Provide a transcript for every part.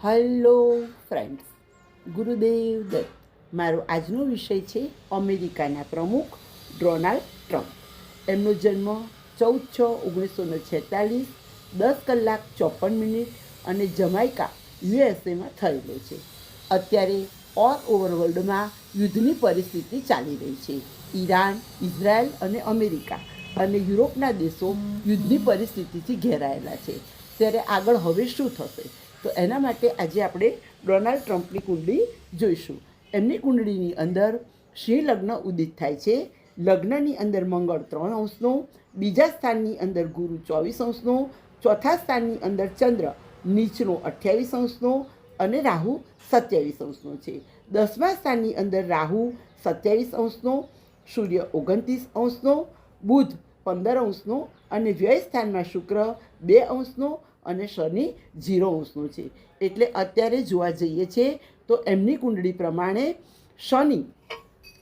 Hello friends, ગુરુદેવ દત્ત. મારો આજનો વિષય છે અમેરિકાના પ્રમુખ ડોનાલ્ડ ટ્રમ્પ. એમનો જન્મ 14/6/1946, 10:54 અને જમાઇકા યુએસએમાં થયેલો છે. અત્યારે ઓલ ઓવર વર્લ્ડમાં યુદ્ધની પરિસ્થિતિ ચાલી રહી છે. ઈરાન, ઇઝરાયલ અને અમેરિકા અને યુરોપના દેશો યુદ્ધની પરિસ્થિતિથી ઘેરાયેલા છે. ત્યારે આગળ હવે શું થશે, તો એના માટે આજે આપણે ડોનાલ્ડ ટ્રમ્પની કુંડળી જોઈશું. એમની કુંડળીની અંદર સિંહ લગ્ન ઉદિત થાય છે. લગ્નની અંદર મંગળ 3 અંશનો, બીજા સ્થાનની અંદર ગુરુ 24 અંશનો, ચોથા સ્થાનની અંદર ચંદ્ર નીચનો 28 અંશનો અને રાહુ 27 અંશનો છે. 10મા સ્થાનની અંદર રાહુ 27 અંશનો, સૂર્ય 29 અંશનો, બુધ 15 અંશનો અને વ્યય સ્થાનમાં શુક્ર 2 અંશનો અને શનિ 0 અંશનો છે. એટલે અત્યારે જોવા જઈએ છે તો એમની કુંડળી પ્રમાણે શનિ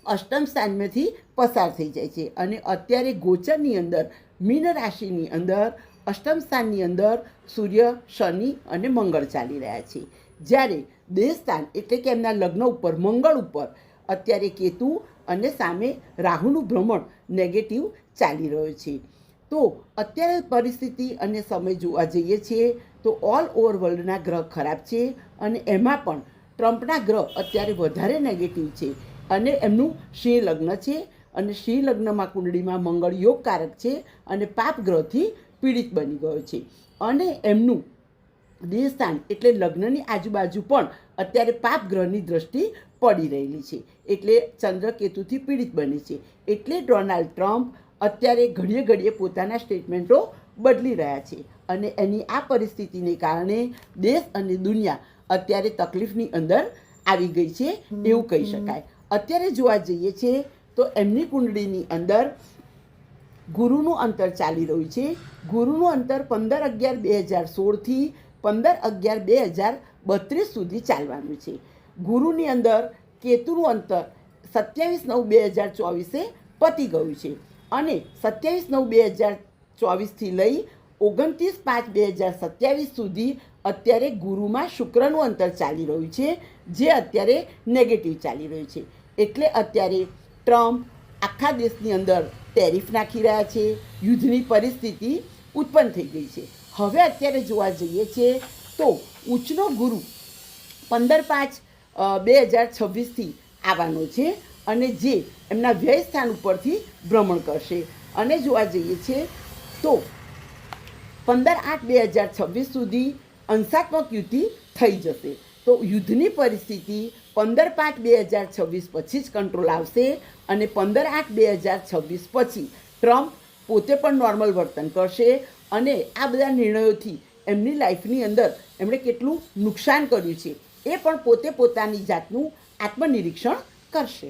અષ્ટમ સ્થાનમાંથી પસાર થઈ જાય છે અને અત્યારે ગોચરની અંદર મીન રાશિની અંદર અષ્ટમ સ્થાનની અંદર સૂર્ય, શનિ અને મંગળ ચાલી રહ્યા છે. જ્યારે દેહસ્થાન એટલે કે એમના લગ્ન ઉપર મંગળ ઉપર અત્યારે કેતુ અને સામે રાહુનું ભ્રમણ નેગેટિવ ચાલી રહ્યો છે. તો અત્યારે પરિસ્થિતિ અને સમય જોવા જઈએ છીએ તો ઓલ ઓવર વર્લ્ડના ગ્રહ ખરાબ છે અને એમાં પણ ટ્રમ્પના ગ્રહ અત્યારે વધારે નેગેટિવ છે અને એમનું સિંહ લગ્ન છે અને સિંહ લગ્નમાં કુંડળીમાં મંગળ યોગકારક છે અને પાપ ગ્રહથી પીડિત બની ગયો છે અને એમનું દેહસ્થાન એટલે લગ્નની આજુબાજુ પણ અત્યારે પાપ ગ્રહની દ્રષ્ટિ પડી રહેલી છે. એટલે ચંદ્ર કેતુથી પીડિત બને છે. એટલે ડોનાલ્ડ ટ્રમ્પ અત્યારે ઘડીએ ઘડીએ પોતાના સ્ટેટમેન્ટો બદલી રહ્યા છે અને એની આ પરિસ્થિતિને કારણે દેશ અને દુનિયા અત્યારે તકલીફની અંદર આવી ગઈ છે એવું કહી શકાય. અત્યારે જોવા જઈએ છે તો એમની કુંડળીની અંદર ગુરુનું અંતર ચાલી રહ્યું છે. ગુરુનું અંતર 15/11/2016થી 15/11/2032 સુધી ચાલવાનું છે. ગુરુની અંદર કેતુનું અંતર 27/9/2024 પતી ગયું છે અને 27/9/2024થી લઈ 29/5/2027 સુધી અત્યારે ગુરુમાં શુક્રનું અંતર ચાલી રહ્યું છે, જે અત્યારે નેગેટિવ ચાલી રહ્યું છે. એટલે અત્યારે ટ્રમ્પ આખા દેશની અંદર ટેરિફ નાખી રહ્યા છે. યુદ્ધની પરિસ્થિતિ ઉત્પન્ન થઈ ગઈ છે. હવે અત્યારે જોવા જઈએ છીએ તો ઉચ્ચનો ગુરુ 15/5/2026થી આવવાનો છે અને જે એમના વ્યય સ્થાન ઉપરથી ભ્રમણ કરશે અને જોવા જઈએ છીએ તો 15/8/2026 સુધી અંશાત્મક યુતિ થઈ જશે. તો યુદ્ધની પરિસ્થિતિ 15/5/2026 પછી જ કંટ્રોલ આવશે અને 15/8/2026 પછી ટ્રમ્પ પોતે પણ નોર્મલ વર્તન કરશે અને આ બધા નિર્ણયોથી એમની લાઈફની અંદર એમણે કેટલું નુકસાન કર્યું છે એ પણ પોતે પોતાની જાતનું આત્મનિરીક્ષણ કરશે.